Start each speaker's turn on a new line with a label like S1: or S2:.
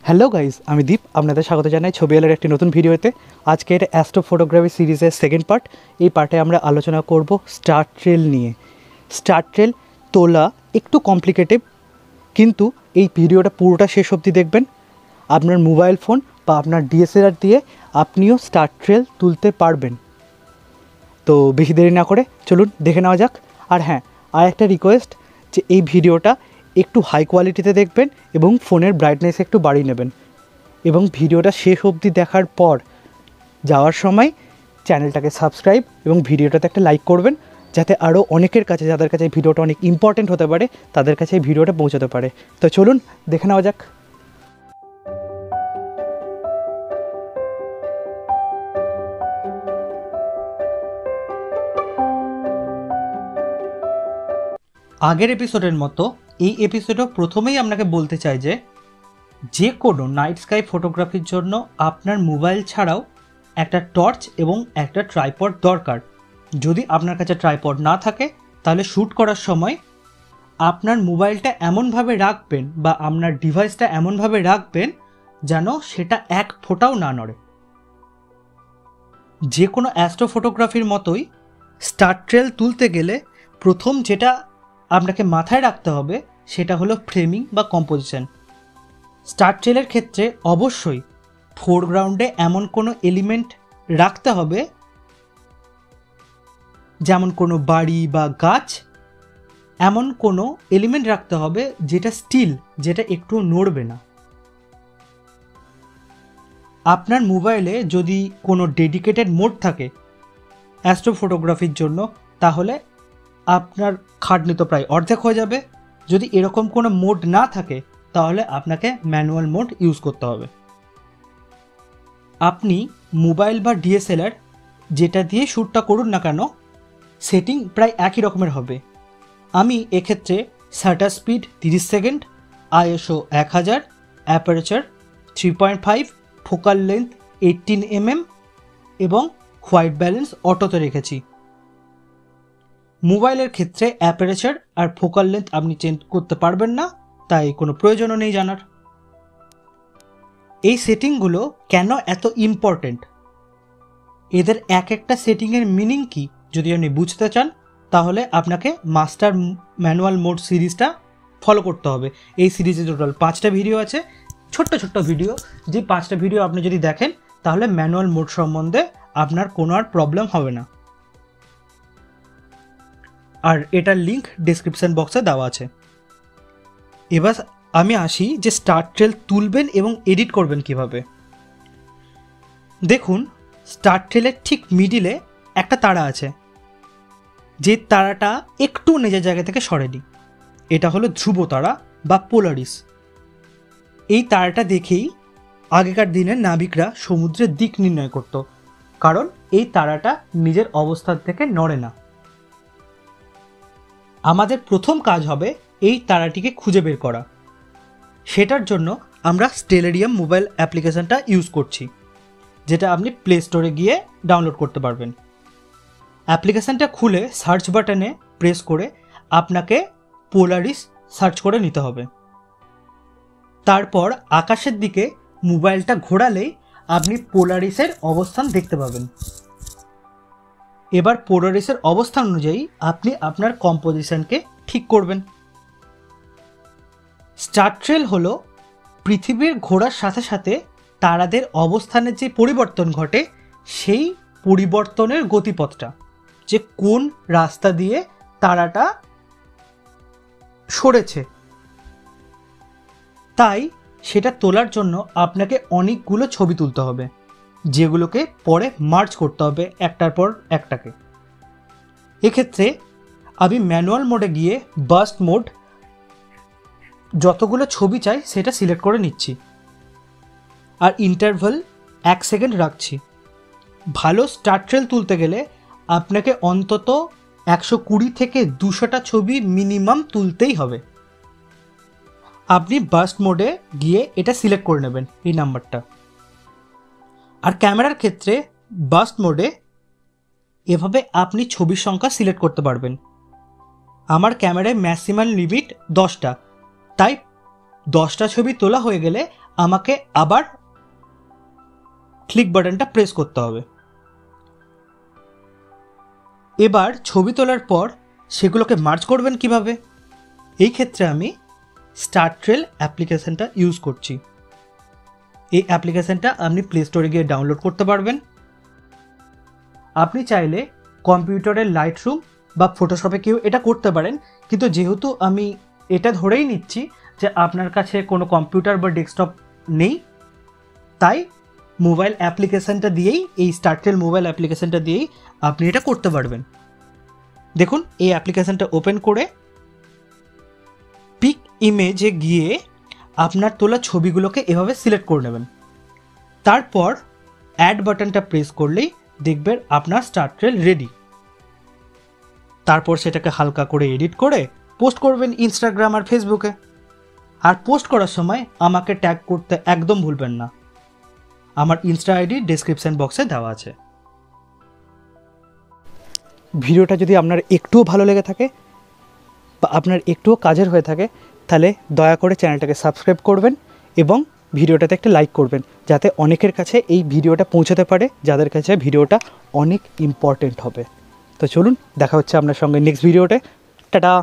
S1: Hello guys, আমি দীপ আপনাদের স্বাগত জানাই ছবি আলোর একটি নতুন ভিডিওতে। আজকে এটা অ্যাস্ট্রো ফটোগ্রাফি সিরিজের সেকেন্ড পার্ট। এই পার্টে আমরা আলোচনা করব স্টার ট্রেল নিয়ে। স্টার ট্রেল তোলা একটু কমপ্লিকেটেড, কিন্তু এই ভিডিওটা পুরোটা শেষ অবধি দেখবেন। আপনার মোবাইল ফোন বা আপনার ডিএসএলআর দিয়ে আপনিও স্টার ট্রেল তুলতে পারবেন। তো বেশি দেরি না করে চলুন দেখে নেওয়া যাক। আর হ্যাঁ, আর একটা রিকোয়েস্ট, যে এই ভিডিওটা একটু হাই কোয়ালিটিতে দেখবেন এবং ফোনের ব্রাইটনেস একটু বাড়িয়ে নেবেন, এবং ভিডিওটা শেষ অবধি দেখার পর যাওয়ার সময় চ্যানেলটাকে সাবস্ক্রাইব এবং ভিডিওটাতে একটা লাইক করবেন, যাতে আরও অনেকের কাছে, যাদের কাছে এই ভিডিওটা অনেক ইম্পর্টেন্ট হতে পারে, তাদের কাছে এই ভিডিওটা পৌঁছাতে পারে। তো চলুন দেখে নেওয়া যাক। আগের এপিসোডের মতো এই এপিসোডও প্রথমেই আপনাকে বলতে চাই যে কোনো নাইট স্কাই ফটোগ্রাফির জন্য আপনার মোবাইল ছাড়াও একটা টর্চ এবং একটা ট্রাইপড দরকার। যদি আপনার কাছে ট্রাইপড না থাকে, তাহলে শ্যুট করার সময় আপনার মোবাইলটা এমনভাবে রাখবেন বা আপনার ডিভাইসটা এমনভাবে রাখবেন যেন সেটা এক ফোঁটাও না নড়ে। যে কোনো অ্যাস্ট্রো ফটোগ্রাফির মতোই স্টার ট্রেল তুলতে গেলে প্রথম যেটা আপনাকে মাথায় রাখতে হবে সেটা হলো ফ্রেমিং বা কম্পোজিশন। স্টার ট্রেলের ক্ষেত্রে অবশ্যই ফোরগ্রাউন্ডে এমন কোনো এলিমেন্ট রাখতে হবে, যেমন কোনো বাড়ি বা গাছ, এমন কোনো এলিমেন্ট রাখতে হবে যেটা স্টিল, যেটা একটু নড়বে না। আপনার মোবাইলে যদি কোনো ডেডিকেটেড মোড থাকে অ্যাস্ট্রো ফটোগ্রাফির জন্য, তাহলে আপনার খাটনি তো প্রায় অর্ধেক হয়ে যাবে। যদি এরকম কোনো মোড না থাকে, তাহলে আপনাকে ম্যানুয়াল মোড ইউজ করতে হবে। আপনি মোবাইল বা ডিএসএলআর যেটা দিয়ে শ্যুটটা করুন না কেন, সেটিং প্রায় একই রকমের হবে। আমি এক্ষেত্রে shutter speed 30 second, ISO 1000, aperture 3.5, focal length 18 mm এবং হোয়াইট ব্যালেন্স অটোতে রেখেছি। মোবাইলের ক্ষেত্রে অ্যাপারেচার আর ফোকাল লেন্থ আপনি চেঞ্জ করতে পারবেন না, তাই কোনো প্রয়োজনও নেই জানার। এই সেটিংগুলো কেন এত ইম্পর্টেন্ট, এদের এক একটা সেটিংয়ের মিনিং কি, যদি আপনি বুঝতে চান, তাহলে আপনাকে মাস্টার ম্যানুয়াল মোড সিরিজটা ফলো করতে হবে। এই সিরিজে টোটাল 5টা ভিডিও আছে, ছোট্ট ছোট্ট ভিডিও। যে 5টা ভিডিও আপনি যদি দেখেন, তাহলে ম্যানুয়াল মোড সম্বন্ধে আপনার কোনো আর প্রবলেম হবে না। আর এটার লিঙ্ক ডেসক্রিপশন বক্সে দেওয়া আছে। এবার আমি আসি যে স্টার ট্রেল তুলবেন এবং এডিট করবেন কিভাবে। দেখুন, স্টার ট্রেলের ঠিক মিডিলে একটা তারা আছে, যে তারাটা একটু নিজের জায়গা থেকে সরেনি। এটা হলো ধ্রুব তারা বা পোলারিস। এই তারাটা দেখেই আগেকার দিনের নাবিকরা সমুদ্রের দিক নির্ণয় করত, কারণ এই তারাটা নিজের অবস্থান থেকে নড়ে না। আমাদের প্রথম কাজ হবে এই তারাটিকে খুঁজে বের করা। সেটার জন্য আমরা স্টেলারিয়াম মোবাইল অ্যাপ্লিকেশনটা ইউজ করছি, যেটা আপনি প্লে স্টোরে গিয়ে ডাউনলোড করতে পারবেন। অ্যাপ্লিকেশনটা খুলে সার্চ বাটনে প্রেস করে আপনাকে পোলারিস সার্চ করে নিতে হবে। তারপর আকাশের দিকে মোবাইলটা ঘোরালেই আপনি পোলারিসের অবস্থান দেখতে পাবেন। এবার পোলারিসের অবস্থান অনুযায়ী আপনি আপনার কম্পোজিশনকে ঠিক করবেন। স্টার ট্রেল হলো পৃথিবীর ঘোরার সাথে সাথে তারাদের অবস্থানের যে পরিবর্তন ঘটে, সেই পরিবর্তনের গতিপথটা, যে কোন রাস্তা দিয়ে তারাটা সরেছে। তাই সেটা তোলার জন্য আপনাকে অনেকগুলো ছবি তুলতে হবে, যেগুলোকে পরে মার্জ করতে হবে একটার পর একটাকে। এক্ষেত্রে আমি ম্যানুয়াল মোডে গিয়ে বাস্ট মোড, যতগুলো ছবি চাই সেটা সিলেক্ট করে নিচ্ছি, আর ইন্টারভাল 1 সেকেন্ড রাখছি। ভালো স্টার ট্রেল তুলতে গেলে আপনাকে অন্তত 120 থেকে 200টা ছবি মিনিমাম তুলতেই হবে। আপনি বাস্ট মোডে গিয়ে এটা সিলেক্ট করে নেবেন, এই নাম্বারটা। আর ক্যামেরার ক্ষেত্রে বাস্ট মোডে এভাবে আপনি ছবির সংখ্যা সিলেক্ট করতে পারবেন। আমার ক্যামেরায় ম্যাক্সিমাম লিমিট 10টা, তাই 10টা ছবি তোলা হয়ে গেলে আমাকে আবার ক্লিক বাটনটা প্রেস করতে হবে। এবার ছবি তোলার পর সেগুলোকে মার্জ করবেন কিভাবে? এই ক্ষেত্রে আমি স্টারট্রেল অ্যাপ্লিকেশনটা ইউজ করছি। এই অ্যাপ্লিকেশনটা আপনি প্লে স্টোরে গিয়ে ডাউনলোড করতে পারবেন। আপনি চাইলে কম্পিউটারের লাইটরুম বা ফটোশপে কেউ এটা করতে পারেন, কিন্তু যেহেতু আমি এটা ধরেই নিচ্ছি যে আপনার কাছে কোনো কম্পিউটার বা ডেস্কটপ নেই, তাই মোবাইল অ্যাপ্লিকেশনটা দিয়েই, এই স্টারট্রেল মোবাইল অ্যাপ্লিকেশনটা দিয়েই আপনি এটা করতে পারবেন। দেখুন, এই অ্যাপ্লিকেশনটা ওপেন করে পিক ইমেজে গিয়ে আপনার তোলা ছবিগুলোকে এভাবে সিলেক্ট করে নেবেন। তারপর অ্যাড বাটনটা প্রেস করলেই দেখবেন আপনার স্টারট্রেল রেডি। তারপর সেটাকে হালকা করে এডিট করে পোস্ট করবেন ইনস্টাগ্রাম আর ফেসবুকে। আর পোস্ট করার সময় আমাকে ট্যাগ করতে একদম ভুলবেন না। আমার ইনস্টা আইডি ডেসক্রিপশন বক্সে দেওয়া আছে। ভিডিওটা যদি আপনার একটুও ভালো লেগে থাকে বা আপনার একটুও কাজের হয়ে থাকে, তাহলে দয়া করে চ্যানেলটাকে সাবস্ক্রাইব করবেন এবং ভিডিওটাতে একটা লাইক করবেন, যাতে অনেকের কাছে এই ভিডিওটা পৌঁছাতে পারে, যাদের কাছে ভিডিওটা অনেক ইম্পর্টেন্ট হবে। তো চলুন, দেখা হচ্ছে আপনার সঙ্গে নেক্সট ভিডিওতে। টাটা।